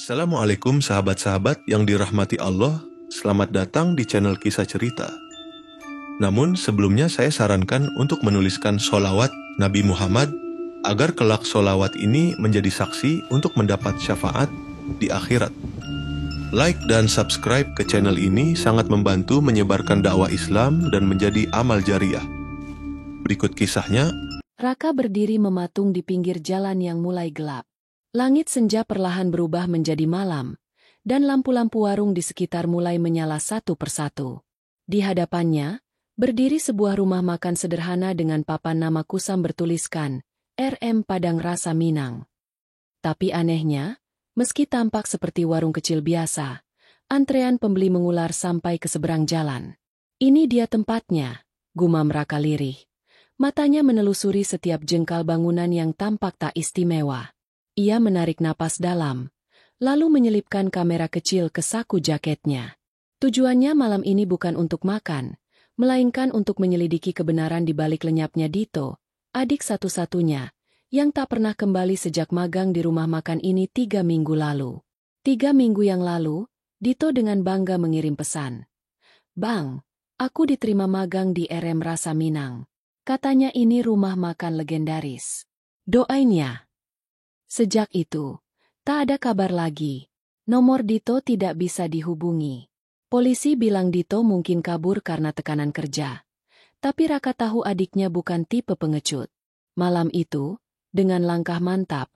Assalamualaikum sahabat-sahabat yang dirahmati Allah, selamat datang di channel Kisah Cerita. Namun sebelumnya saya sarankan untuk menuliskan sholawat Nabi Muhammad agar kelak sholawat ini menjadi saksi untuk mendapat syafaat di akhirat. Like dan subscribe ke channel ini sangat membantu menyebarkan dakwah Islam dan menjadi amal jariah. Berikut kisahnya. Raka berdiri mematung di pinggir jalan yang mulai gelap. Langit senja perlahan berubah menjadi malam, dan lampu-lampu warung di sekitar mulai menyala satu persatu. Di hadapannya, berdiri sebuah rumah makan sederhana dengan papan nama kusam bertuliskan, RM Padang Rasa Minang. Tapi anehnya, meski tampak seperti warung kecil biasa, antrean pembeli mengular sampai ke seberang jalan. Ini dia tempatnya, gumam Raka lirih. Matanya menelusuri setiap jengkal bangunan yang tampak tak istimewa. Ia menarik napas dalam, lalu menyelipkan kamera kecil ke saku jaketnya. Tujuannya malam ini bukan untuk makan, melainkan untuk menyelidiki kebenaran di balik lenyapnya Dito, adik satu-satunya, yang tak pernah kembali sejak magang di rumah makan ini 3 minggu lalu. 3 minggu yang lalu, Dito dengan bangga mengirim pesan. "Bang, aku diterima magang di RM Rasa Minang. Katanya ini rumah makan legendaris. Doain ya." Sejak itu, tak ada kabar lagi. Nomor Dito tidak bisa dihubungi. Polisi bilang Dito mungkin kabur karena tekanan kerja. Tapi Raka tahu adiknya bukan tipe pengecut. Malam itu, dengan langkah mantap,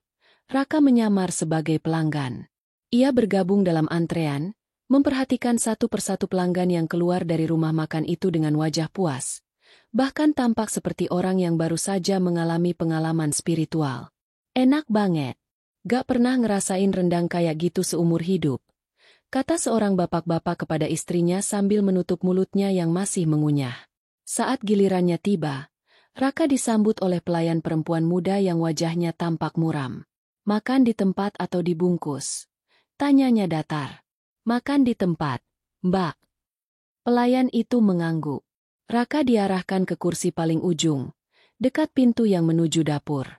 Raka menyamar sebagai pelanggan. Ia bergabung dalam antrean, memperhatikan satu persatu pelanggan yang keluar dari rumah makan itu dengan wajah puas. Bahkan tampak seperti orang yang baru saja mengalami pengalaman spiritual. "Enak banget. Gak pernah ngerasain rendang kayak gitu seumur hidup," kata seorang bapak-bapak kepada istrinya sambil menutup mulutnya yang masih mengunyah. Saat gilirannya tiba, Raka disambut oleh pelayan perempuan muda yang wajahnya tampak muram. "Makan di tempat atau dibungkus?" tanyanya datar. "Makan di tempat, Mbak." Pelayan itu mengangguk. Raka diarahkan ke kursi paling ujung, dekat pintu yang menuju dapur.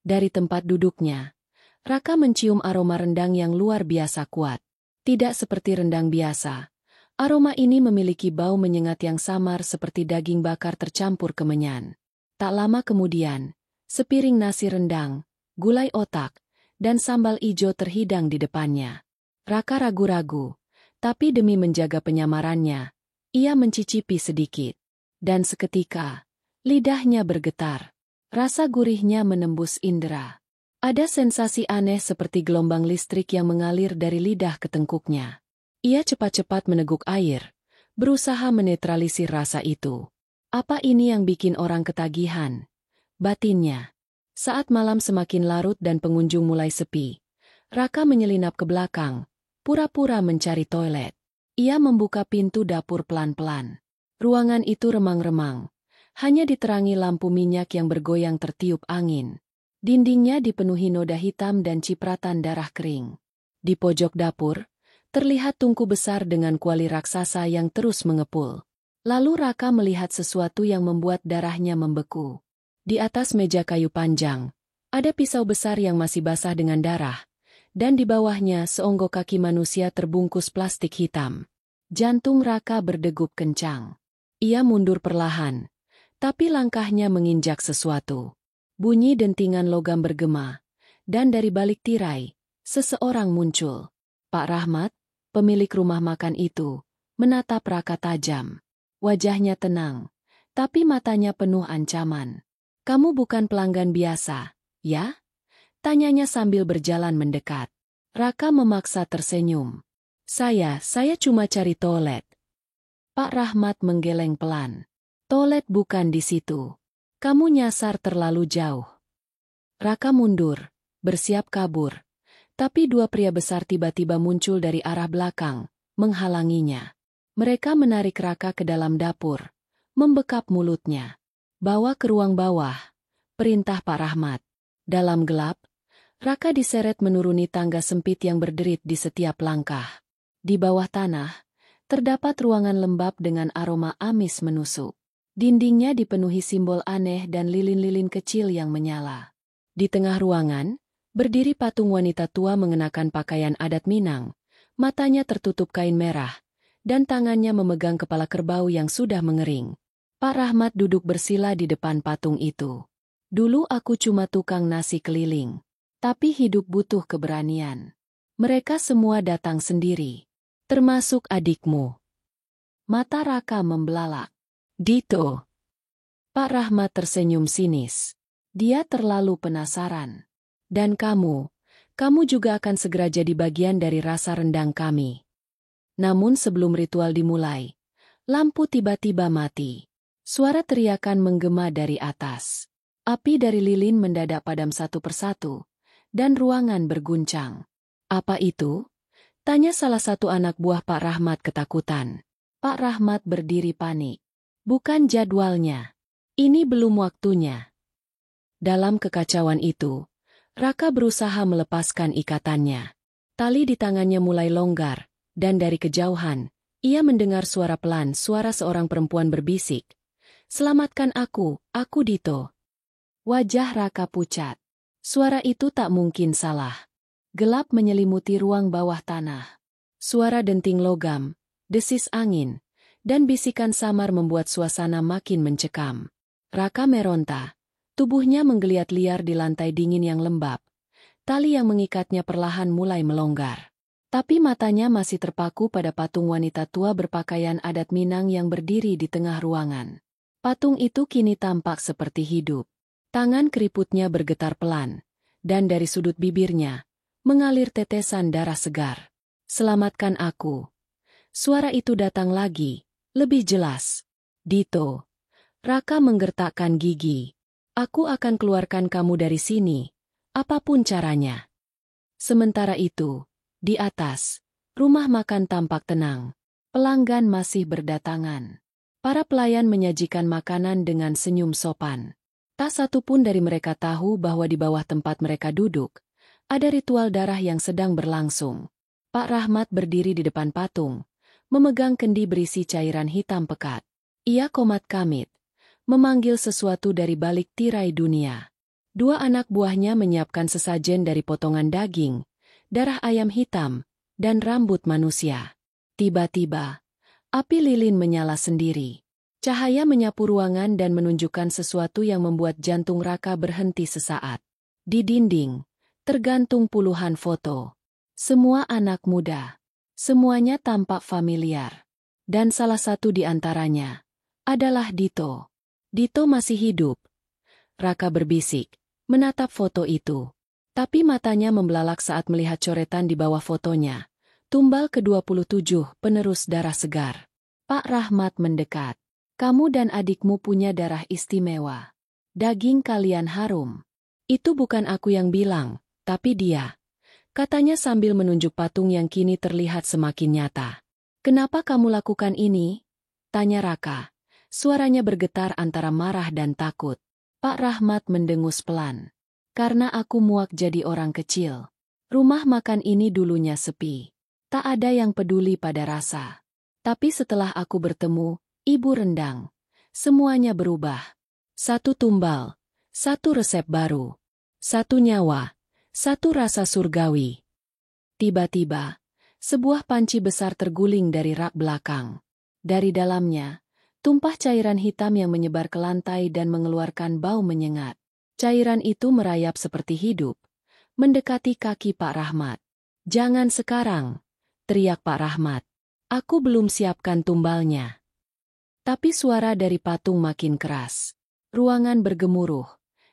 Dari tempat duduknya, Raka mencium aroma rendang yang luar biasa kuat. Tidak seperti rendang biasa. Aroma ini memiliki bau menyengat yang samar seperti daging bakar tercampur kemenyan. Tak lama kemudian, sepiring nasi rendang, gulai otak, dan sambal ijo terhidang di depannya. Raka ragu-ragu, tapi demi menjaga penyamarannya, ia mencicipi sedikit. Dan seketika, lidahnya bergetar. Rasa gurihnya menembus indera. Ada sensasi aneh seperti gelombang listrik yang mengalir dari lidah ke tengkuknya. Ia cepat-cepat meneguk air, berusaha menetralisir rasa itu. Apa ini yang bikin orang ketagihan? Batinnya. Saat malam semakin larut dan pengunjung mulai sepi, Raka menyelinap ke belakang, pura-pura mencari toilet. Ia membuka pintu dapur pelan-pelan. Ruangan itu remang-remang. Hanya diterangi lampu minyak yang bergoyang tertiup angin. Dindingnya dipenuhi noda hitam dan cipratan darah kering. Di pojok dapur, terlihat tungku besar dengan kuali raksasa yang terus mengepul. Lalu Raka melihat sesuatu yang membuat darahnya membeku. Di atas meja kayu panjang, ada pisau besar yang masih basah dengan darah, dan di bawahnya seonggok kaki manusia terbungkus plastik hitam. Jantung Raka berdegup kencang. Ia mundur perlahan. Tapi langkahnya menginjak sesuatu. Bunyi dentingan logam bergema, dan dari balik tirai, seseorang muncul. Pak Rahmat, pemilik rumah makan itu, menatap Raka tajam. Wajahnya tenang, tapi matanya penuh ancaman. "Kamu bukan pelanggan biasa, ya?" tanyanya sambil berjalan mendekat. Raka memaksa tersenyum. Saya cuma cari toilet." Pak Rahmat menggeleng pelan. "Toilet bukan di situ. Kamu nyasar terlalu jauh." Raka mundur, bersiap kabur. Tapi 2 pria besar tiba-tiba muncul dari arah belakang, menghalanginya. Mereka menarik Raka ke dalam dapur, membekap mulutnya. "Bawa ke ruang bawah," perintah Pak Rahmat. Dalam gelap, Raka diseret menuruni tangga sempit yang berderit di setiap langkah. Di bawah tanah, terdapat ruangan lembab dengan aroma amis menusuk. Dindingnya dipenuhi simbol aneh dan lilin-lilin kecil yang menyala. Di tengah ruangan, Berdiri patung wanita tua mengenakan pakaian adat Minang, matanya tertutup kain merah, dan tangannya memegang kepala kerbau yang sudah mengering. Pak Rahmat duduk bersila di depan patung itu. Dulu aku cuma tukang nasi keliling. Tapi hidup butuh keberanian. Mereka semua datang sendiri. Termasuk adikmu. Mata Raka membelalak. Dito. Pak Rahmat tersenyum sinis. Dia terlalu penasaran. Dan kamu juga akan segera jadi bagian dari rasa rendang kami. Namun sebelum ritual dimulai, lampu tiba-tiba mati. Suara teriakan menggema dari atas. Api dari lilin mendadak padam satu persatu, dan ruangan berguncang. Apa itu? Tanya salah satu anak buah Pak Rahmat ketakutan. Pak Rahmat berdiri panik. Bukan jadwalnya. Ini belum waktunya. Dalam kekacauan itu, Raka berusaha melepaskan ikatannya. Tali di tangannya mulai longgar, dan dari kejauhan, ia mendengar suara pelan, suara seorang perempuan berbisik. Selamatkan aku Dito. Wajah Raka pucat. Suara itu tak mungkin salah. Gelap menyelimuti ruang bawah tanah. Suara denting logam, desis angin, dan bisikan samar membuat suasana makin mencekam. Raka meronta. Tubuhnya menggeliat liar di lantai dingin yang lembab. Tali yang mengikatnya perlahan mulai melonggar. Tapi matanya masih terpaku pada patung wanita tua berpakaian adat Minang yang berdiri di tengah ruangan. Patung itu kini tampak seperti hidup. Tangan keriputnya bergetar pelan, dan dari sudut bibirnya mengalir tetesan darah segar. Selamatkan aku. Suara itu datang lagi, lebih jelas. Dito. Raka menggertakkan gigi. Aku akan keluarkan kamu dari sini, apapun caranya. Sementara itu, di atas, rumah makan tampak tenang. Pelanggan masih berdatangan. Para pelayan menyajikan makanan dengan senyum sopan. Tak satu pun dari mereka tahu bahwa di bawah tempat mereka duduk, ada ritual darah yang sedang berlangsung. Pak Rahmat berdiri di depan patung, memegang kendi berisi cairan hitam pekat. Ia komat kamit, memanggil sesuatu dari balik tirai dunia. Dua anak buahnya menyiapkan sesajen dari potongan daging, darah ayam hitam, dan rambut manusia. Tiba-tiba, api lilin menyala sendiri. Cahaya menyapu ruangan dan menunjukkan sesuatu yang membuat jantung Raka berhenti sesaat. Di dinding, tergantung puluhan foto. Semua anak muda. Semuanya tampak familiar. Dan salah satu di antaranya adalah Dito. Dito masih hidup. Raka berbisik, menatap foto itu. Tapi matanya membelalak saat melihat coretan di bawah fotonya. Tumbal ke-27, penerus darah segar. Pak Rahmat mendekat. Kamu dan adikmu punya darah istimewa. Daging kalian harum. Itu bukan aku yang bilang, tapi dia. Katanya sambil menunjuk patung yang kini terlihat semakin nyata. Kenapa kamu lakukan ini? Tanya Raka. Suaranya bergetar antara marah dan takut. Pak Rahmat mendengus pelan. Karena aku muak jadi orang kecil. Rumah makan ini dulunya sepi. Tak ada yang peduli pada rasa. Tapi setelah aku bertemu Ibu Rendang, semuanya berubah. Satu tumbal, satu resep baru. Satu nyawa, satu rasa surgawi. Tiba-tiba, sebuah panci besar terguling dari rak belakang. Dari dalamnya, tumpah cairan hitam yang menyebar ke lantai dan mengeluarkan bau menyengat. Cairan itu merayap seperti hidup, mendekati kaki Pak Rahmat. Jangan sekarang, teriak Pak Rahmat. Aku belum siapkan tumbalnya. Tapi suara dari patung makin keras. Ruangan bergemuruh,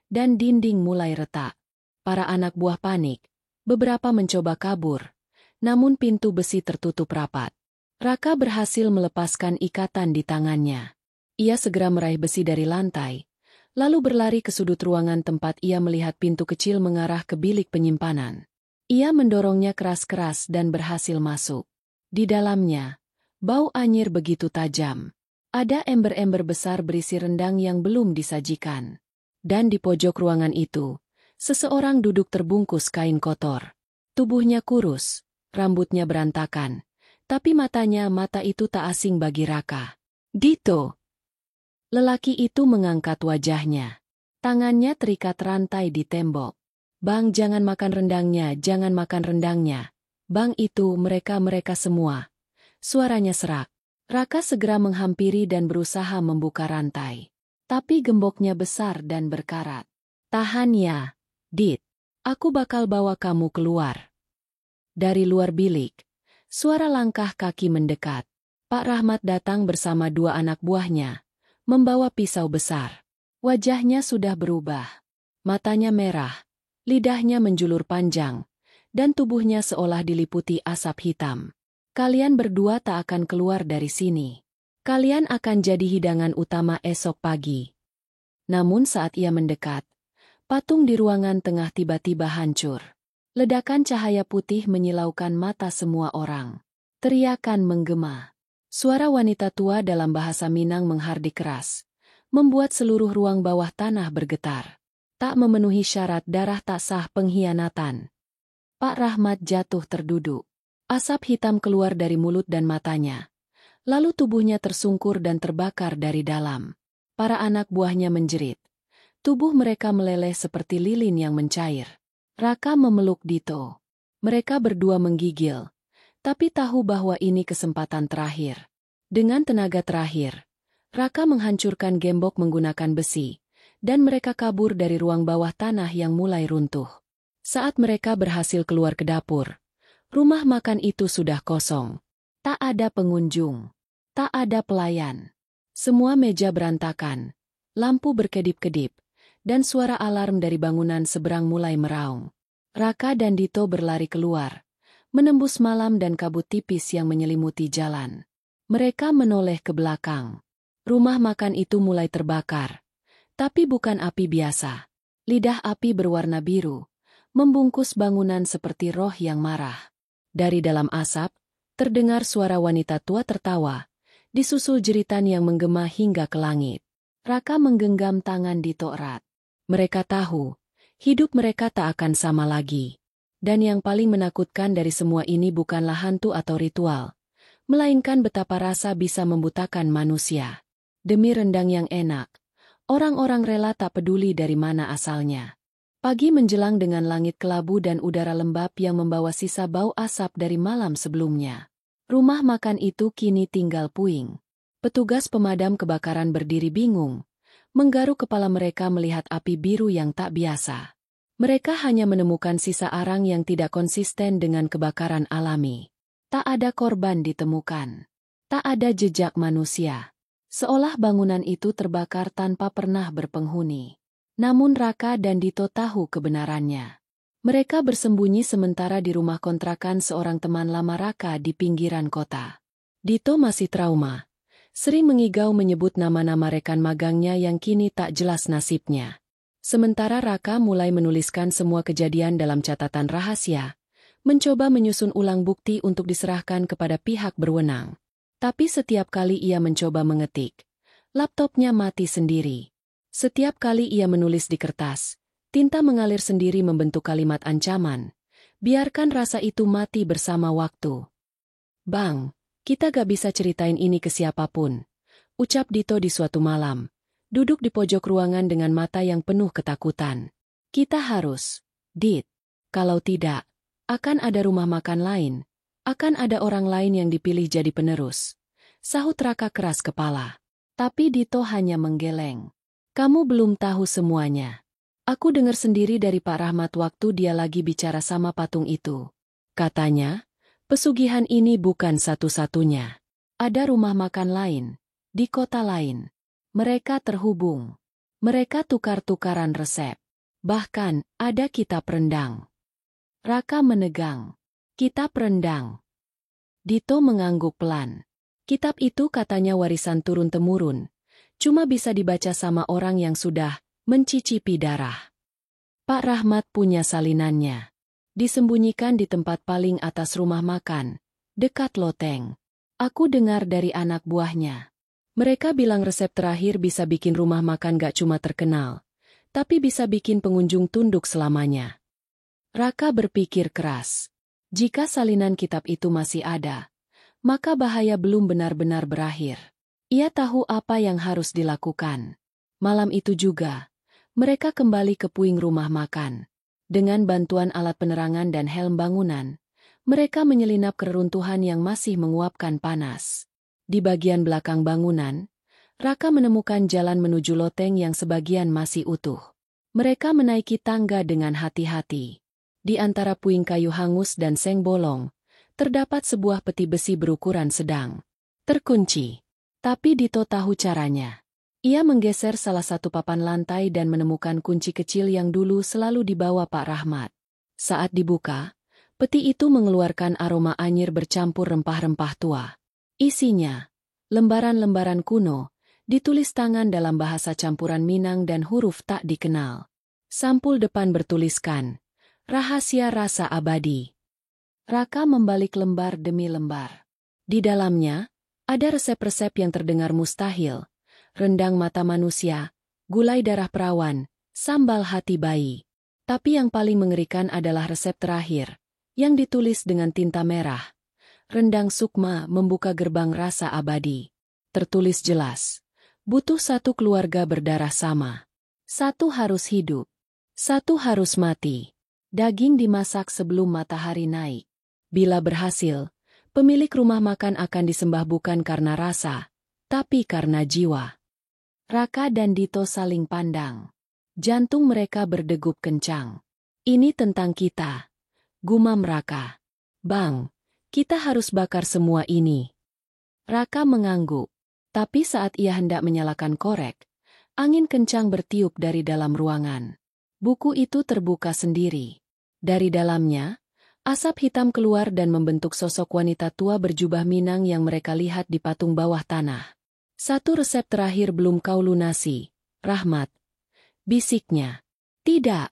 dan dinding mulai retak. Para anak buah panik. Beberapa mencoba kabur, namun pintu besi tertutup rapat. Raka berhasil melepaskan ikatan di tangannya. Ia segera meraih besi dari lantai, lalu berlari ke sudut ruangan tempat ia melihat pintu kecil mengarah ke bilik penyimpanan. Ia mendorongnya keras-keras dan berhasil masuk. Di dalamnya, bau anyir begitu tajam. Ada ember-ember besar berisi rendang yang belum disajikan. Dan di pojok ruangan itu, seseorang duduk terbungkus kain kotor. Tubuhnya kurus, rambutnya berantakan. Tapi mata itu tak asing bagi Raka. Dito. Lelaki itu mengangkat wajahnya. Tangannya terikat rantai di tembok. "Bang, jangan makan rendangnya, jangan makan rendangnya. Bang, itu mereka semua." Suaranya serak. Raka segera menghampiri dan berusaha membuka rantai. Tapi gemboknya besar dan berkarat. "Tahan ya, Dit. Aku bakal bawa kamu keluar." Dari luar bilik, suara langkah kaki mendekat. Pak Rahmat datang bersama dua anak buahnya, membawa pisau besar. Wajahnya sudah berubah. Matanya merah, lidahnya menjulur panjang, dan tubuhnya seolah diliputi asap hitam. "Kalian berdua tak akan keluar dari sini. Kalian akan jadi hidangan utama esok pagi." Namun saat ia mendekat, patung di ruangan tengah tiba-tiba hancur. Ledakan cahaya putih menyilaukan mata semua orang. Teriakan menggema. Suara wanita tua dalam bahasa Minang menghardik keras, membuat seluruh ruang bawah tanah bergetar. Tak memenuhi syarat, darah tak sah, pengkhianatan. Pak Rahmat jatuh terduduk. Asap hitam keluar dari mulut dan matanya. Lalu tubuhnya tersungkur dan terbakar dari dalam. Para anak buahnya menjerit. Tubuh mereka meleleh seperti lilin yang mencair. Raka memeluk Dito. Mereka berdua menggigil, tapi tahu bahwa ini kesempatan terakhir. Dengan tenaga terakhir, Raka menghancurkan gembok menggunakan besi, dan mereka kabur dari ruang bawah tanah yang mulai runtuh. Saat mereka berhasil keluar ke dapur, rumah makan itu sudah kosong. Tak ada pengunjung, tak ada pelayan. Semua meja berantakan, lampu berkedip-kedip, dan suara alarm dari bangunan seberang mulai meraung. Raka dan Dito berlari keluar, menembus malam dan kabut tipis yang menyelimuti jalan. Mereka menoleh ke belakang. Rumah makan itu mulai terbakar. Tapi bukan api biasa. Lidah api berwarna biru, membungkus bangunan seperti roh yang marah. Dari dalam asap, terdengar suara wanita tua tertawa, disusul jeritan yang menggema hingga ke langit. Raka menggenggam tangan Dito erat. Mereka tahu, hidup mereka tak akan sama lagi. Dan yang paling menakutkan dari semua ini bukanlah hantu atau ritual, melainkan betapa rasa bisa membutakan manusia. Demi rendang yang enak, orang-orang rela tak peduli dari mana asalnya. Pagi menjelang dengan langit kelabu dan udara lembab yang membawa sisa bau asap dari malam sebelumnya. Rumah makan itu kini tinggal puing. Petugas pemadam kebakaran berdiri bingung, menggaruk kepala mereka melihat api biru yang tak biasa. Mereka hanya menemukan sisa arang yang tidak konsisten dengan kebakaran alami. Tak ada korban ditemukan. Tak ada jejak manusia. Seolah bangunan itu terbakar tanpa pernah berpenghuni. Namun Raka dan Dito tahu kebenarannya. Mereka bersembunyi sementara di rumah kontrakan seorang teman lama Raka di pinggiran kota. Dito masih trauma. Sering mengigau menyebut nama-nama rekan magangnya yang kini tak jelas nasibnya. Sementara Raka mulai menuliskan semua kejadian dalam catatan rahasia, mencoba menyusun ulang bukti untuk diserahkan kepada pihak berwenang. Tapi setiap kali ia mencoba mengetik, laptopnya mati sendiri. Setiap kali ia menulis di kertas, tinta mengalir sendiri membentuk kalimat ancaman. Biarkan rasa itu mati bersama waktu. "Bang, kita gak bisa ceritain ini ke siapapun," ucap Dito di suatu malam. Duduk di pojok ruangan dengan mata yang penuh ketakutan. "Kita harus, Dit. Kalau tidak, akan ada rumah makan lain. Akan ada orang lain yang dipilih jadi penerus," sahut Raka keras kepala. Tapi Dito hanya menggeleng. "Kamu belum tahu semuanya. Aku dengar sendiri dari Pak Rahmat waktu dia lagi bicara sama patung itu. Katanya, pesugihan ini bukan satu-satunya. Ada rumah makan lain, di kota lain. Mereka terhubung. Mereka tukar-tukaran resep. Bahkan, ada kitab rendang." Raka menegang. "Kitab rendang?" Dito mengangguk pelan. "Kitab itu katanya warisan turun-temurun. Cuma bisa dibaca sama orang yang sudah mencicipi darah. Pak Rahmat punya salinannya. Disembunyikan di tempat paling atas rumah makan, dekat loteng. Aku dengar dari anak buahnya. Mereka bilang resep terakhir bisa bikin rumah makan gak cuma terkenal, tapi bisa bikin pengunjung tunduk selamanya." Raka berpikir keras. Jika salinan kitab itu masih ada, maka bahaya belum benar-benar berakhir. Ia tahu apa yang harus dilakukan. Malam itu juga, mereka kembali ke puing rumah makan. Dengan bantuan alat penerangan dan helm bangunan, mereka menyelinap ke reruntuhan yang masih menguapkan panas. Di bagian belakang bangunan, Raka menemukan jalan menuju loteng yang sebagian masih utuh. Mereka menaiki tangga dengan hati-hati. Di antara puing kayu hangus dan seng bolong, terdapat sebuah peti besi berukuran sedang. Terkunci. Tapi Dito tahu caranya. Ia menggeser salah satu papan lantai dan menemukan kunci kecil yang dulu selalu dibawa Pak Rahmat. Saat dibuka, peti itu mengeluarkan aroma anyir bercampur rempah-rempah tua. Isinya, lembaran-lembaran kuno, ditulis tangan dalam bahasa campuran Minang dan huruf tak dikenal. Sampul depan bertuliskan, "Rahasia Rasa Abadi." Raka membalik lembar demi lembar. Di dalamnya, ada resep-resep yang terdengar mustahil. Rendang mata manusia, gulai darah perawan, sambal hati bayi. Tapi yang paling mengerikan adalah resep terakhir, yang ditulis dengan tinta merah. Rendang sukma membuka gerbang rasa abadi. Tertulis jelas, butuh satu keluarga berdarah sama. Satu harus hidup, satu harus mati. Daging dimasak sebelum matahari naik. Bila berhasil, pemilik rumah makan akan disembah bukan karena rasa, tapi karena jiwa. Raka dan Dito saling pandang. Jantung mereka berdegup kencang. "Ini tentang kita," gumam Raka. "Bang, kita harus bakar semua ini." Raka mengangguk. Tapi saat ia hendak menyalakan korek, angin kencang bertiup dari dalam ruangan. Buku itu terbuka sendiri. Dari dalamnya, asap hitam keluar dan membentuk sosok wanita tua berjubah Minang yang mereka lihat di patung bawah tanah. "Satu resep terakhir belum kau lunasi, Rahmat," bisiknya. "Tidak,"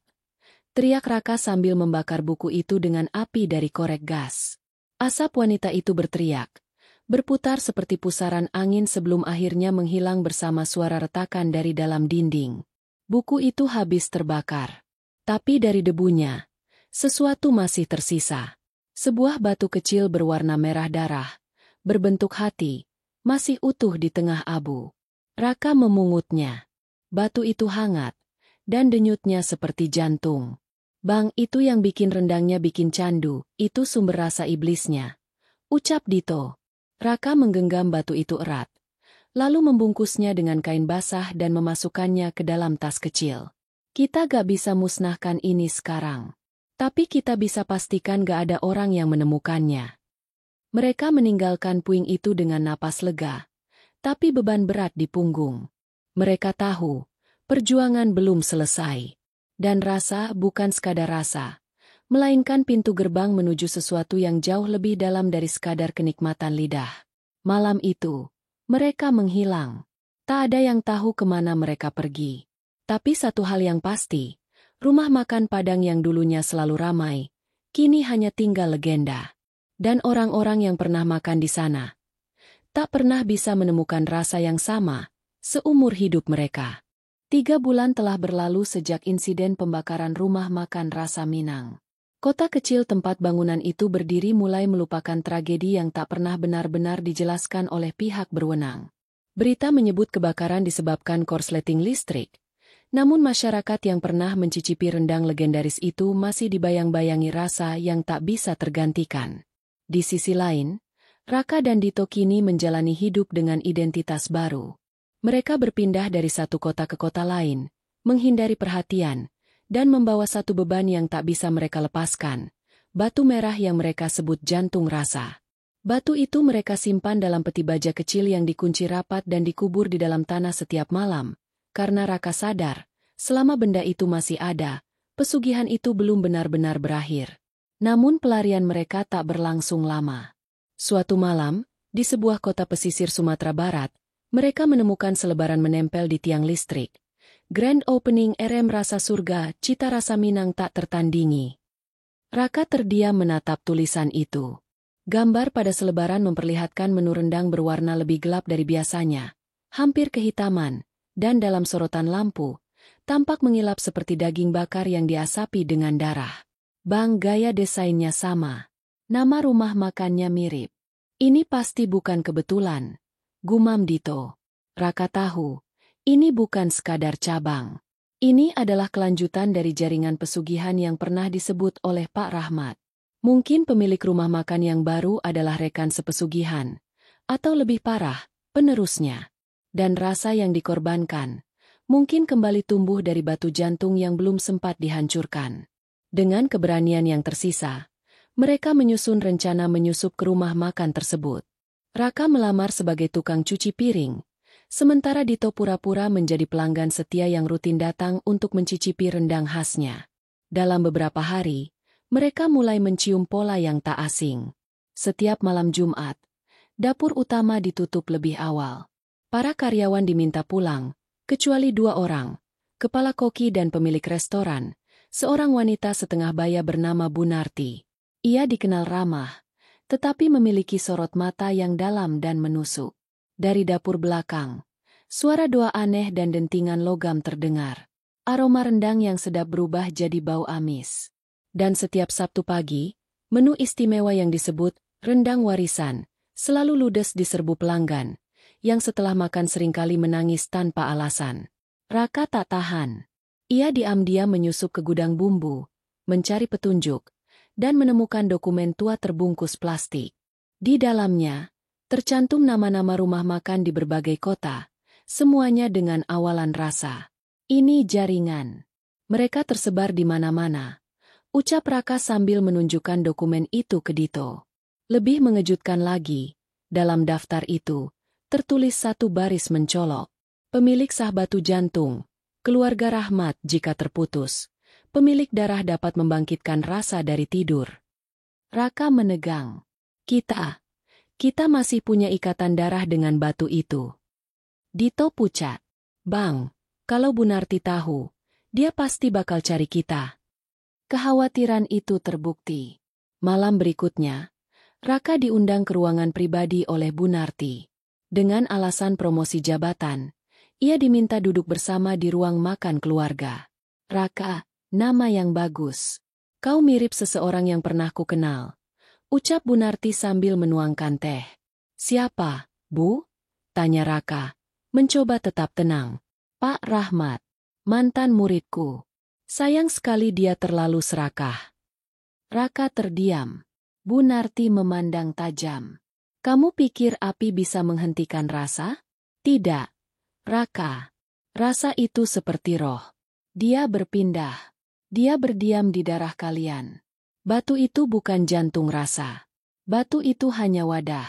teriak Raka sambil membakar buku itu dengan api dari korek gas. Asap wanita itu berteriak, berputar seperti pusaran angin sebelum akhirnya menghilang bersama suara retakan dari dalam dinding. Buku itu habis terbakar. Tapi dari debunya, sesuatu masih tersisa. Sebuah batu kecil berwarna merah darah, berbentuk hati, masih utuh di tengah abu. Raka memungutnya. Batu itu hangat, dan denyutnya seperti jantung. "Bang, itu yang bikin rendangnya bikin candu, itu sumber rasa iblisnya," ucap Dito. Raka menggenggam batu itu erat, lalu membungkusnya dengan kain basah dan memasukkannya ke dalam tas kecil. "Kita gak bisa musnahkan ini sekarang. Tapi kita bisa pastikan gak ada orang yang menemukannya." Mereka meninggalkan puing itu dengan napas lega, tapi beban berat di punggung. Mereka tahu, perjuangan belum selesai. Dan rasa bukan sekadar rasa, melainkan pintu gerbang menuju sesuatu yang jauh lebih dalam dari sekadar kenikmatan lidah. Malam itu, mereka menghilang. Tak ada yang tahu kemana mereka pergi. Tapi satu hal yang pasti, rumah makan Padang yang dulunya selalu ramai, kini hanya tinggal legenda. Dan orang-orang yang pernah makan di sana tak pernah bisa menemukan rasa yang sama seumur hidup mereka. 3 bulan telah berlalu sejak insiden pembakaran rumah makan Rasa Minang. Kota kecil tempat bangunan itu berdiri mulai melupakan tragedi yang tak pernah benar-benar dijelaskan oleh pihak berwenang. Berita menyebut kebakaran disebabkan korsleting listrik, namun masyarakat yang pernah mencicipi rendang legendaris itu masih dibayang-bayangi rasa yang tak bisa tergantikan. Di sisi lain, Raka dan Dito kini menjalani hidup dengan identitas baru. Mereka berpindah dari satu kota ke kota lain, menghindari perhatian, dan membawa satu beban yang tak bisa mereka lepaskan, batu merah yang mereka sebut jantung rasa. Batu itu mereka simpan dalam peti baja kecil yang dikunci rapat dan dikubur di dalam tanah setiap malam, karena Raka sadar, selama benda itu masih ada, pesugihan itu belum benar-benar berakhir. Namun pelarian mereka tak berlangsung lama. Suatu malam, di sebuah kota pesisir Sumatera Barat, mereka menemukan selebaran menempel di tiang listrik. Grand Opening RM Rasa Surga, Cita Rasa Minang tak tertandingi. Raka terdiam menatap tulisan itu. Gambar pada selebaran memperlihatkan menu rendang berwarna lebih gelap dari biasanya, hampir kehitaman, dan dalam sorotan lampu, tampak mengilap seperti daging bakar yang diasapi dengan darah. "Bang, gaya desainnya sama. Nama rumah makannya mirip. Ini pasti bukan kebetulan," gumam Dito. Raka tahu, ini bukan sekadar cabang. Ini adalah kelanjutan dari jaringan pesugihan yang pernah disebut oleh Pak Rahmat. Mungkin pemilik rumah makan yang baru adalah rekan sepesugihan, atau lebih parah, penerusnya. Dan rasa yang dikorbankan, mungkin kembali tumbuh dari batu jantung yang belum sempat dihancurkan. Dengan keberanian yang tersisa, mereka menyusun rencana menyusup ke rumah makan tersebut. Raka melamar sebagai tukang cuci piring, sementara Dito pura-pura menjadi pelanggan setia yang rutin datang untuk mencicipi rendang khasnya. Dalam beberapa hari, mereka mulai mencium pola yang tak asing. Setiap malam Jumat, dapur utama ditutup lebih awal. Para karyawan diminta pulang, kecuali 2 orang, kepala koki dan pemilik restoran, seorang wanita setengah baya bernama Bu Narti. Ia dikenal ramah, tetapi memiliki sorot mata yang dalam dan menusuk. Dari dapur belakang, suara doa aneh dan dentingan logam terdengar. Aroma rendang yang sedap berubah jadi bau amis. Dan setiap Sabtu pagi, menu istimewa yang disebut rendang warisan selalu ludes diserbu pelanggan, yang setelah makan seringkali menangis tanpa alasan. Raka tak tahan. Ia diam-diam menyusup ke gudang bumbu, mencari petunjuk, dan menemukan dokumen tua terbungkus plastik. Di dalamnya, tercantum nama-nama rumah makan di berbagai kota, semuanya dengan awalan rasa. Ini jaringan. Mereka tersebar di mana-mana. Ucap Raka sambil menunjukkan dokumen itu ke Dito. Lebih mengejutkan lagi, dalam daftar itu, tertulis satu baris mencolok. Pemilik sah batu jantung, keluarga Rahmat jika terputus. Pemilik darah dapat membangkitkan rasa dari tidur. Raka menegang. Kita masih punya ikatan darah dengan batu itu. Dito pucat. Bang, kalau Bu Narti tahu, dia pasti bakal cari kita. Kekhawatiran itu terbukti. Malam berikutnya, Raka diundang ke ruangan pribadi oleh Bu Narti. Dengan alasan promosi jabatan, ia diminta duduk bersama di ruang makan keluarga. Raka, nama yang bagus. Kau mirip seseorang yang pernah ku kenal. Ucap Bu Narti sambil menuangkan teh. Siapa, Bu? Tanya Raka, mencoba tetap tenang. Pak Rahmat, mantan muridku. Sayang sekali dia terlalu serakah. Raka terdiam. Bu Narti memandang tajam. Kamu pikir api bisa menghentikan rasa? Tidak. Raka. Rasa itu seperti roh. Dia berpindah. Dia berdiam di darah kalian. Batu itu bukan jantung rasa. Batu itu hanya wadah.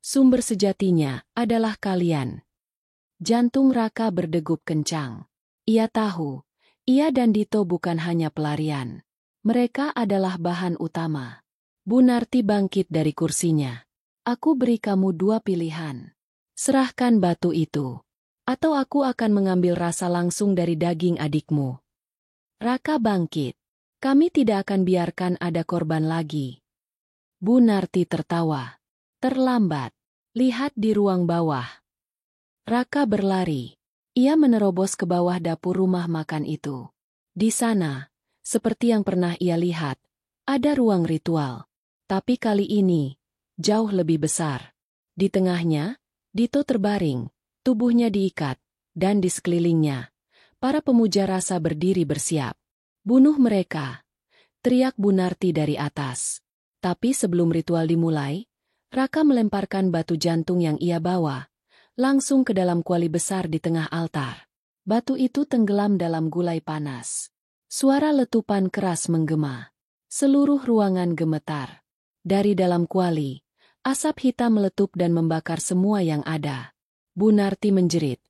Sumber sejatinya adalah kalian. Jantung Raka berdegup kencang. Ia tahu, ia dan Dito bukan hanya pelarian. Mereka adalah bahan utama. Bu Narti bangkit dari kursinya. Aku beri kamu 2 pilihan. Serahkan batu itu. Atau aku akan mengambil rasa langsung dari daging adikmu. Raka bangkit. Kami tidak akan biarkan ada korban lagi. Bu Narti tertawa. Terlambat. Lihat di ruang bawah. Raka berlari. Ia menerobos ke bawah dapur rumah makan itu. Di sana, seperti yang pernah ia lihat, ada ruang ritual. Tapi kali ini, jauh lebih besar. Di tengahnya, Dito terbaring, tubuhnya diikat, dan di sekelilingnya, para pemuja rasa berdiri bersiap. Bunuh mereka, teriak Bu Narti dari atas. Tapi sebelum ritual dimulai, Raka melemparkan batu jantung yang ia bawa, langsung ke dalam kuali besar di tengah altar. Batu itu tenggelam dalam gulai panas. Suara letupan keras menggema. Seluruh ruangan gemetar. Dari dalam kuali, asap hitam meletup dan membakar semua yang ada. Bu Narti menjerit.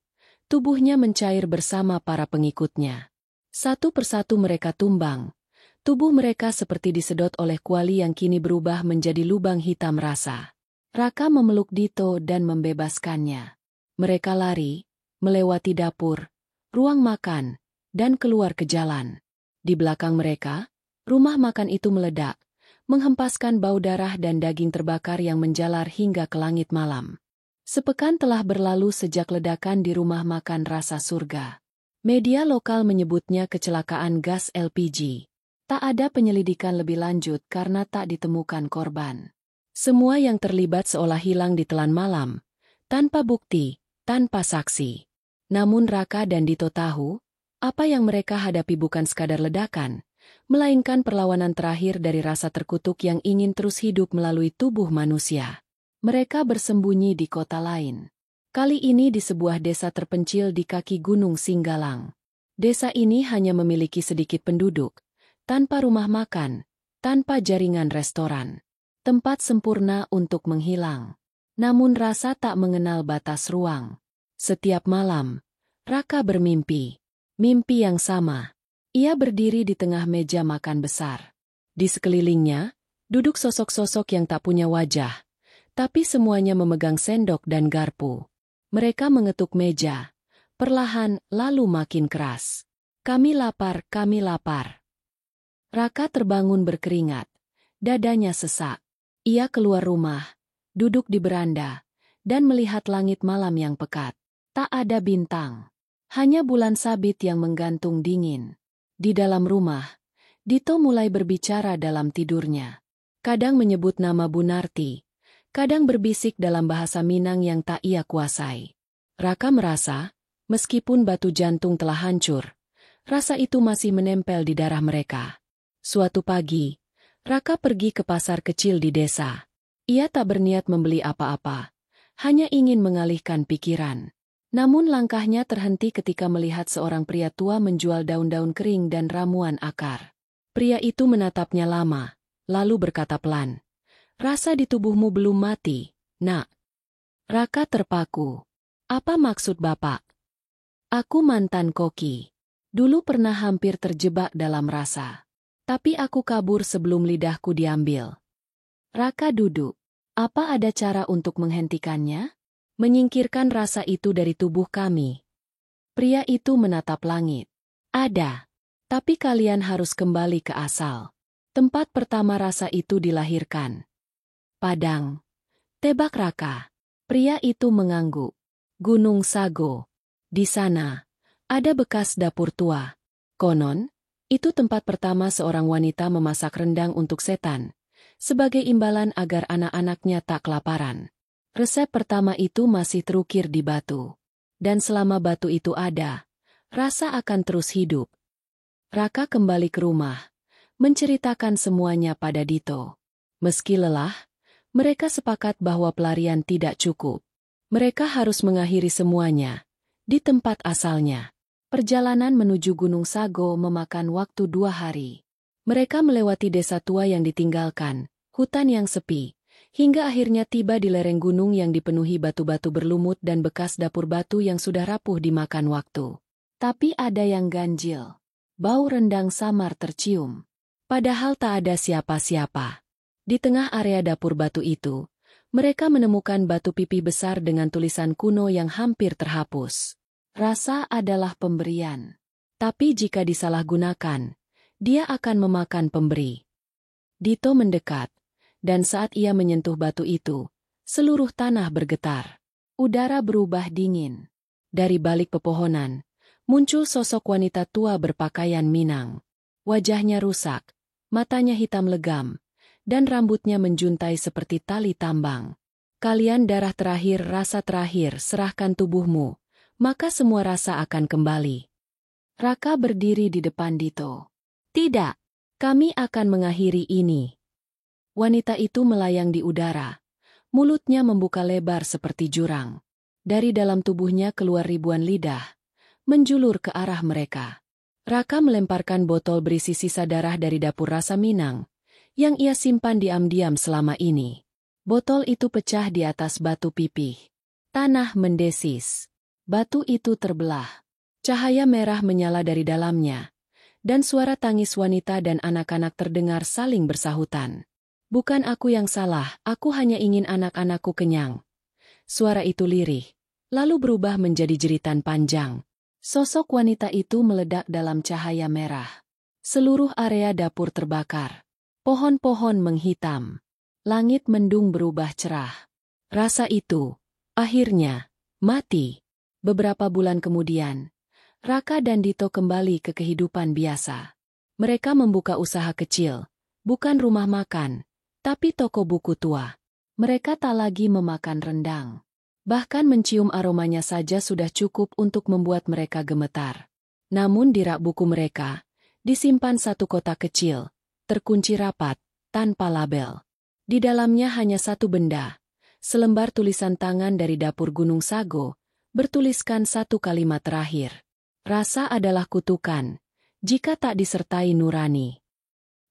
Tubuhnya mencair bersama para pengikutnya. Satu persatu mereka tumbang. Tubuh mereka seperti disedot oleh kuali yang kini berubah menjadi lubang hitam rasa. Raka memeluk Dito dan membebaskannya. Mereka lari, melewati dapur, ruang makan, dan keluar ke jalan. Di belakang mereka, rumah makan itu meledak, menghempaskan bau darah dan daging terbakar yang menjalar hingga ke langit malam. Sepekan telah berlalu sejak ledakan di rumah makan rasa surga. Media lokal menyebutnya kecelakaan gas LPG. Tak ada penyelidikan lebih lanjut karena tak ditemukan korban. Semua yang terlibat seolah hilang ditelan malam, tanpa bukti, tanpa saksi. Namun Raka dan Dito tahu, Apa yang mereka hadapi bukan sekadar ledakan, melainkan perlawanan terakhir dari rasa terkutuk yang ingin terus hidup melalui tubuh manusia. Mereka bersembunyi di kota lain. Kali ini di sebuah desa terpencil di kaki Gunung Singgalang. Desa ini hanya memiliki sedikit penduduk, tanpa rumah makan, tanpa jaringan restoran. Tempat sempurna untuk menghilang. Namun rasa tak mengenal batas ruang. Setiap malam, Raka bermimpi. Mimpi yang sama. Ia berdiri di tengah meja makan besar. Di sekelilingnya, duduk sosok-sosok yang tak punya wajah, tapi semuanya memegang sendok dan garpu. Mereka mengetuk meja, perlahan lalu makin keras. Kami lapar, kami lapar. Raka terbangun berkeringat, dadanya sesak. Ia keluar rumah, duduk di beranda, dan melihat langit malam yang pekat. Tak ada bintang, hanya bulan sabit yang menggantung dingin. Di dalam rumah, Dito mulai berbicara dalam tidurnya. Kadang menyebut nama Bunarti, kadang berbisik dalam bahasa Minang yang tak ia kuasai. Raka merasa, meskipun batu jantung telah hancur, rasa itu masih menempel di darah mereka. Suatu pagi, Raka pergi ke pasar kecil di desa. Ia tak berniat membeli apa-apa, hanya ingin mengalihkan pikiran. Namun langkahnya terhenti ketika melihat seorang pria tua menjual daun-daun kering dan ramuan akar. Pria itu menatapnya lama, lalu berkata pelan, "Rasa di tubuhmu belum mati, nak." Raka terpaku. "Apa maksud Bapak?" "Aku mantan koki. Dulu pernah hampir terjebak dalam rasa. Tapi aku kabur sebelum lidahku diambil." Raka duduk. "Apa ada cara untuk menghentikannya? Menyingkirkan rasa itu dari tubuh kami?" Pria itu menatap langit. "Ada. Tapi kalian harus kembali ke asal. Tempat pertama rasa itu dilahirkan." "Padang," tebak Raka. Pria itu mengangguk. "Gunung Sago. Di sana, ada bekas dapur tua. Konon, itu tempat pertama seorang wanita memasak rendang untuk setan, sebagai imbalan agar anak-anaknya tak kelaparan. Resep pertama itu masih terukir di batu. Dan selama batu itu ada, rasa akan terus hidup." Raka kembali ke rumah, menceritakan semuanya pada Dito. Meski lelah, mereka sepakat bahwa pelarian tidak cukup. Mereka harus mengakhiri semuanya di tempat asalnya. Perjalanan menuju Gunung Sago memakan waktu 2 hari. Mereka melewati desa tua yang ditinggalkan, hutan yang sepi, hingga akhirnya tiba di lereng gunung yang dipenuhi batu-batu berlumut dan bekas dapur batu yang sudah rapuh dimakan waktu. Tapi ada yang ganjil. Bau rendang samar tercium. Padahal tak ada siapa-siapa. Di tengah area dapur batu itu, mereka menemukan batu pipih besar dengan tulisan kuno yang hampir terhapus. "Rasa adalah pemberian. Tapi jika disalahgunakan, dia akan memakan pemberi." Dito mendekat, dan saat ia menyentuh batu itu, seluruh tanah bergetar. Udara berubah dingin. Dari balik pepohonan, muncul sosok wanita tua berpakaian Minang. Wajahnya rusak, matanya hitam legam, dan rambutnya menjuntai seperti tali tambang. "Kalian darah terakhir, rasa terakhir, serahkan tubuhmu, maka semua rasa akan kembali." Raka berdiri di depan Dito. "Tidak, kami akan mengakhiri ini." Wanita itu melayang di udara. Mulutnya membuka lebar seperti jurang. Dari dalam tubuhnya keluar ribuan lidah, menjulur ke arah mereka. Raka melemparkan botol berisi sisa darah dari dapur rasa Minang, yang ia simpan diam-diam selama ini. Botol itu pecah di atas batu pipih. Tanah mendesis. Batu itu terbelah. Cahaya merah menyala dari dalamnya, dan suara tangis wanita dan anak-anak terdengar saling bersahutan. "Bukan aku yang salah, aku hanya ingin anak-anakku kenyang." Suara itu lirih, lalu berubah menjadi jeritan panjang. Sosok wanita itu meledak dalam cahaya merah. Seluruh area dapur terbakar. Pohon-pohon menghitam. Langit mendung berubah cerah. Rasa itu, akhirnya, mati. Beberapa bulan kemudian, Raka dan Dito kembali ke kehidupan biasa. Mereka membuka usaha kecil, bukan rumah makan, tapi toko buku tua. Mereka tak lagi memakan rendang. Bahkan mencium aromanya saja sudah cukup untuk membuat mereka gemetar. Namun di rak buku mereka, disimpan satu kotak kecil, terkunci rapat, tanpa label. Di dalamnya hanya satu benda, selembar tulisan tangan dari dapur Gunung Sago, bertuliskan satu kalimat terakhir. Rasa adalah kutukan, jika tak disertai nurani.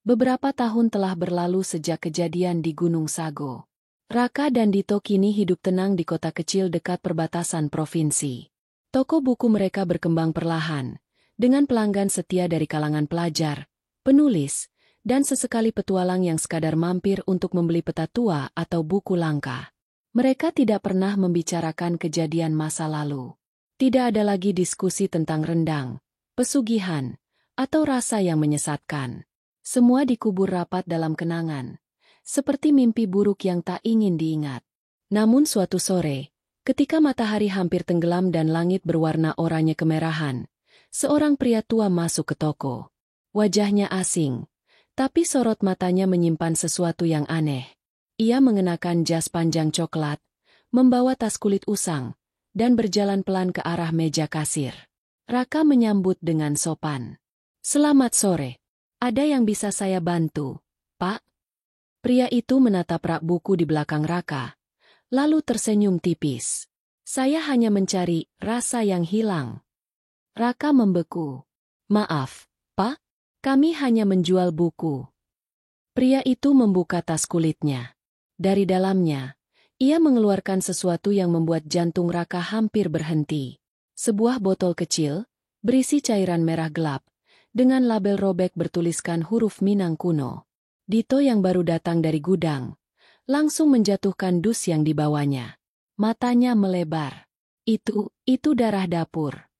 Beberapa tahun telah berlalu sejak kejadian di Gunung Sago. Raka dan Dito kini hidup tenang di kota kecil dekat perbatasan provinsi. Toko buku mereka berkembang perlahan, dengan pelanggan setia dari kalangan pelajar, penulis, dan sesekali petualang yang sekadar mampir untuk membeli peta tua atau buku langka. Mereka tidak pernah membicarakan kejadian masa lalu. Tidak ada lagi diskusi tentang rendang, pesugihan, atau rasa yang menyesatkan. Semua dikubur rapat dalam kenangan, seperti mimpi buruk yang tak ingin diingat. Namun suatu sore, ketika matahari hampir tenggelam dan langit berwarna oranye kemerahan, seorang pria tua masuk ke toko. Wajahnya asing, tapi sorot matanya menyimpan sesuatu yang aneh. Ia mengenakan jas panjang coklat, membawa tas kulit usang, dan berjalan pelan ke arah meja kasir. Raka menyambut dengan sopan. "Selamat sore. Ada yang bisa saya bantu, Pak?" Pria itu menatap rak buku di belakang Raka, lalu tersenyum tipis. "Saya hanya mencari rasa yang hilang." Raka membeku. "Maaf, Pak, kami hanya menjual buku." Pria itu membuka tas kulitnya. Dari dalamnya, ia mengeluarkan sesuatu yang membuat jantung Raka hampir berhenti. Sebuah botol kecil, berisi cairan merah gelap, dengan label robek bertuliskan huruf Minang kuno. Dito yang baru datang dari gudang, langsung menjatuhkan dus yang dibawanya. Matanya melebar. Itu darah dapur."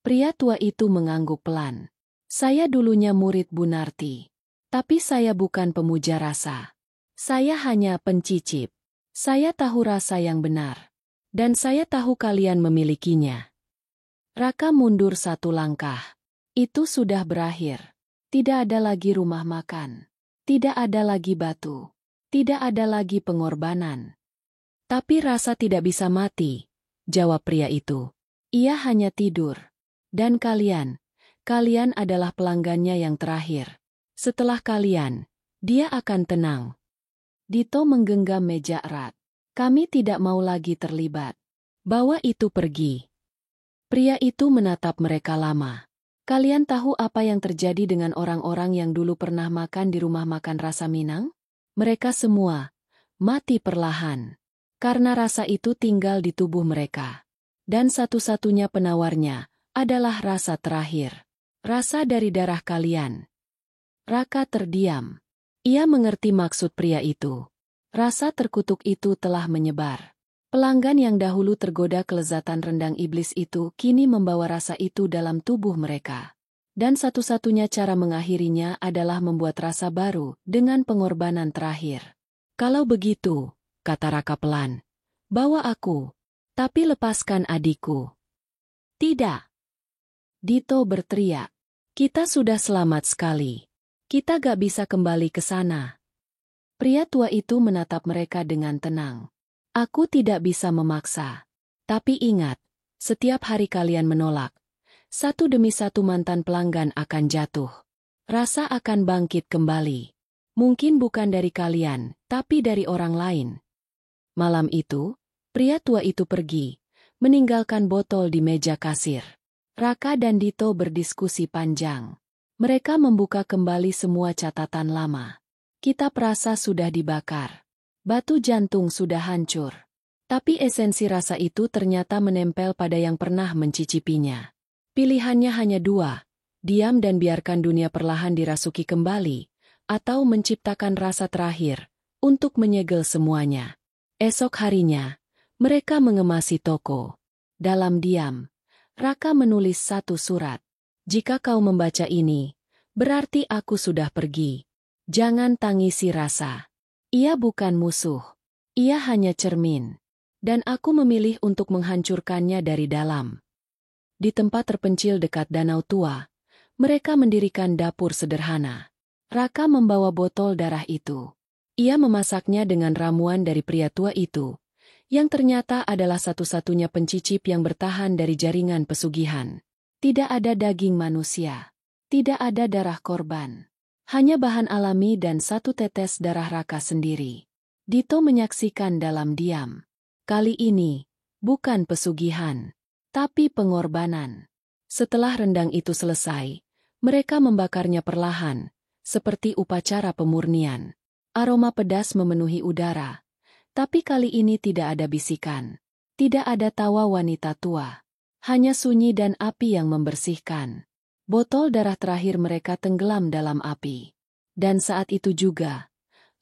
Pria tua itu mengangguk pelan. "Saya dulunya murid Bu Narti. Tapi saya bukan pemuja rasa. Saya hanya pencicip. Saya tahu rasa yang benar. Dan saya tahu kalian memilikinya." Raka mundur satu langkah. Itu sudah berakhir. Tidak ada lagi rumah makan. Tidak ada lagi batu. Tidak ada lagi pengorbanan. "Tapi rasa tidak bisa mati," jawab pria itu. "Ia hanya tidur. Dan kalian adalah pelanggannya yang terakhir. Setelah kalian, dia akan tenang." Dito menggenggam meja erat. "Kami tidak mau lagi terlibat. Bawa itu pergi." Pria itu menatap mereka lama. "Kalian tahu apa yang terjadi dengan orang-orang yang dulu pernah makan di rumah makan rasa Minang? Mereka semua mati perlahan. Karena rasa itu tinggal di tubuh mereka. Dan satu-satunya penawarnya adalah rasa terakhir. Rasa dari darah kalian." Raka terdiam. Ia mengerti maksud pria itu. Rasa terkutuk itu telah menyebar. Pelanggan yang dahulu tergoda kelezatan rendang iblis itu kini membawa rasa itu dalam tubuh mereka. Dan satu-satunya cara mengakhirinya adalah membuat rasa baru dengan pengorbanan terakhir. "Kalau begitu," kata Raka pelan, "bawa aku, tapi lepaskan adikku." "Tidak!" Dito berteriak. "Kita sudah selamat sekali. Kita gak bisa kembali ke sana." Pria tua itu menatap mereka dengan tenang. "Aku tidak bisa memaksa. Tapi ingat, setiap hari kalian menolak, satu demi satu mantan pelanggan akan jatuh. Rasa akan bangkit kembali. Mungkin bukan dari kalian, tapi dari orang lain." Malam itu, pria tua itu pergi, meninggalkan botol di meja kasir. Raka dan Dito berdiskusi panjang. Mereka membuka kembali semua catatan lama. Kitab rasa sudah dibakar. Batu jantung sudah hancur. Tapi esensi rasa itu ternyata menempel pada yang pernah mencicipinya. Pilihannya hanya dua, diam dan biarkan dunia perlahan dirasuki kembali, atau menciptakan rasa terakhir, untuk menyegel semuanya. Esok harinya, mereka mengemasi toko. Dalam diam, Raka menulis satu surat. "Jika kau membaca ini, berarti aku sudah pergi. Jangan tangisi rasa. Ia bukan musuh. Ia hanya cermin. Dan aku memilih untuk menghancurkannya dari dalam." Di tempat terpencil dekat danau tua, mereka mendirikan dapur sederhana. Raka membawa botol darah itu. Ia memasaknya dengan ramuan dari pria tua itu, yang ternyata adalah satu-satunya pencicip yang bertahan dari jaringan pesugihan. Tidak ada daging manusia. Tidak ada darah korban. Hanya bahan alami dan satu tetes darah Raka sendiri. Dito menyaksikan dalam diam. Kali ini, bukan pesugihan, tapi pengorbanan. Setelah rendang itu selesai, mereka membakarnya perlahan, seperti upacara pemurnian. Aroma pedas memenuhi udara. Tapi kali ini tidak ada bisikan. Tidak ada tawa wanita tua. Hanya sunyi dan api yang membersihkan. Botol darah terakhir mereka tenggelam dalam api. Dan saat itu juga,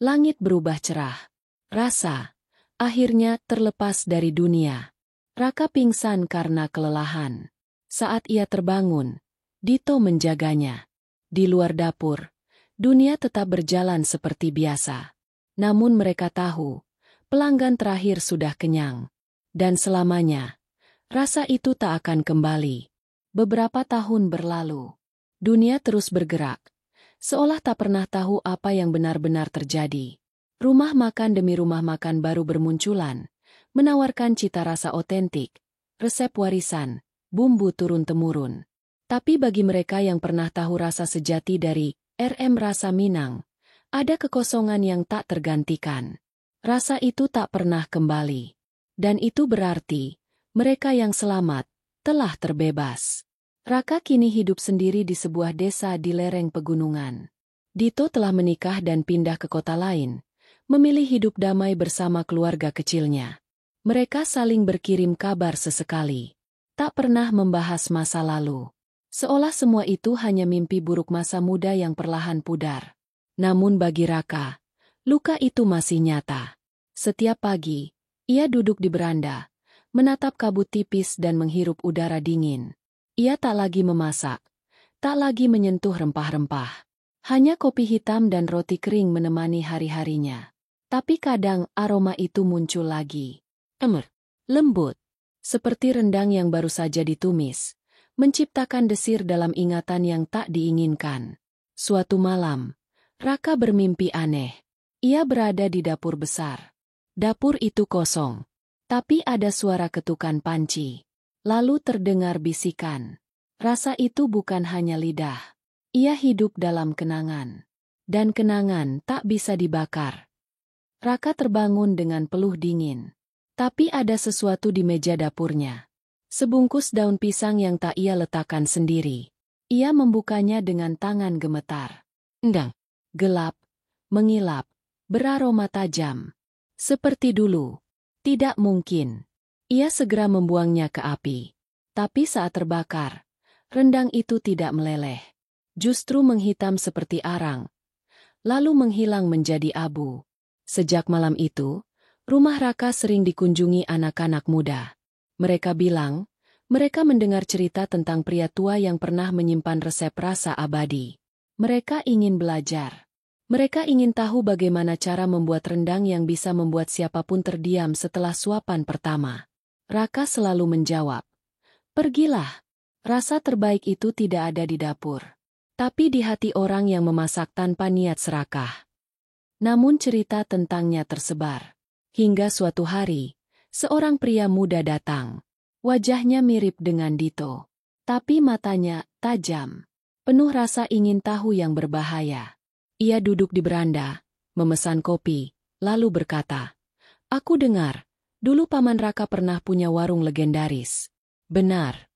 langit berubah cerah. Rasa, akhirnya terlepas dari dunia. Raka pingsan karena kelelahan. Saat ia terbangun, Dito menjaganya. Di luar dapur, dunia tetap berjalan seperti biasa. Namun mereka tahu, pelanggan terakhir sudah kenyang. Dan selamanya, rasa itu tak akan kembali. Beberapa tahun berlalu. Dunia terus bergerak. Seolah tak pernah tahu apa yang benar-benar terjadi. Rumah makan demi rumah makan baru bermunculan, menawarkan cita rasa otentik, resep warisan, bumbu turun-temurun. Tapi bagi mereka yang pernah tahu rasa sejati dari RM Rasa Minang, ada kekosongan yang tak tergantikan. Rasa itu tak pernah kembali. Dan itu berarti, mereka yang selamat, telah terbebas. Raka kini hidup sendiri di sebuah desa di lereng pegunungan. Dito telah menikah dan pindah ke kota lain, memilih hidup damai bersama keluarga kecilnya. Mereka saling berkirim kabar sesekali. Tak pernah membahas masa lalu. Seolah semua itu hanya mimpi buruk masa muda yang perlahan pudar. Namun bagi Raka, luka itu masih nyata. Setiap pagi, ia duduk di beranda, menatap kabut tipis dan menghirup udara dingin. Ia tak lagi memasak, tak lagi menyentuh rempah-rempah. Hanya kopi hitam dan roti kering menemani hari-harinya. Tapi kadang aroma itu muncul lagi. Lembut. Seperti rendang yang baru saja ditumis. Menciptakan desir dalam ingatan yang tak diinginkan. Suatu malam, Raka bermimpi aneh. Ia berada di dapur besar. Dapur itu kosong. Tapi ada suara ketukan panci. Lalu terdengar bisikan. Rasa itu bukan hanya lidah. Ia hidup dalam kenangan. Dan kenangan tak bisa dibakar. Raka terbangun dengan peluh dingin. Tapi ada sesuatu di meja dapurnya. Sebungkus daun pisang yang tak ia letakkan sendiri. Ia membukanya dengan tangan gemetar. Endang. Gelap. Mengilap. Beraroma tajam. Seperti dulu. Tidak mungkin. Ia segera membuangnya ke api. Tapi saat terbakar, rendang itu tidak meleleh. Justru menghitam seperti arang. Lalu menghilang menjadi abu. Sejak malam itu, rumah Raka sering dikunjungi anak-anak muda. Mereka bilang, mereka mendengar cerita tentang pria tua yang pernah menyimpan resep rasa abadi. Mereka ingin belajar. Mereka ingin tahu bagaimana cara membuat rendang yang bisa membuat siapapun terdiam setelah suapan pertama. Raka selalu menjawab, "Pergilah. Rasa terbaik itu tidak ada di dapur. Tapi di hati orang yang memasak tanpa niat serakah." Namun cerita tentangnya tersebar. Hingga suatu hari, seorang pria muda datang. Wajahnya mirip dengan Dito. Tapi matanya tajam. Penuh rasa ingin tahu yang berbahaya. Ia duduk di beranda, memesan kopi, lalu berkata, "Aku dengar, dulu Paman Raka pernah punya warung legendaris." "Benar."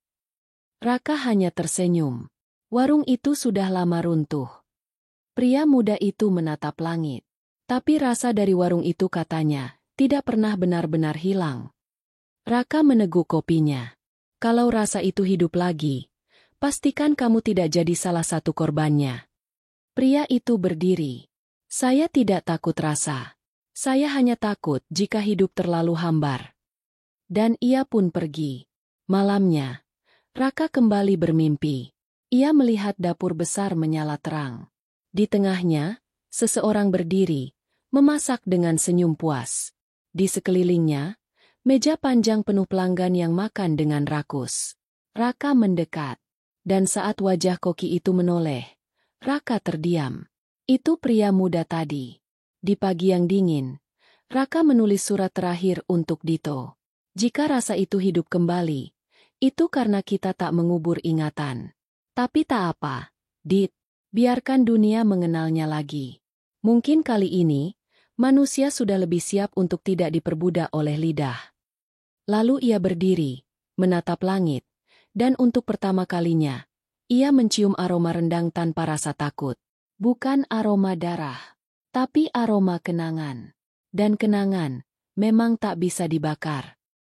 Raka hanya tersenyum. Warung itu sudah lama runtuh. Pria muda itu menatap langit. Tapi rasa dari warung itu katanya, tidak pernah benar-benar hilang. Raka meneguk kopinya. "Kalau rasa itu hidup lagi, pastikan kamu tidak jadi salah satu korbannya." Pria itu berdiri. "Saya tidak takut rasa. Saya hanya takut jika hidup terlalu hambar." Dan ia pun pergi. Malamnya, Raka kembali bermimpi. Ia melihat dapur besar menyala terang. Di tengahnya, seseorang berdiri, memasak dengan senyum puas. Di sekelilingnya, meja panjang penuh pelanggan yang makan dengan rakus. Raka mendekat. Dan saat wajah koki itu menoleh, Raka terdiam. Itu pria muda tadi. Di pagi yang dingin, Raka menulis surat terakhir untuk Dito. Jika rasa itu hidup kembali, Itu karena kita tak mengubur ingatan. Tapi tak apa, Dit. Biarkan dunia mengenalnya lagi. Mungkin kali ini, manusia sudah lebih siap untuk tidak diperbudak oleh lidah. Lalu ia berdiri, menatap langit, dan untuk pertama kalinya, ia mencium aroma rendang tanpa rasa takut. Bukan aroma darah, tapi aroma kenangan. Dan kenangan memang tak bisa dibakar.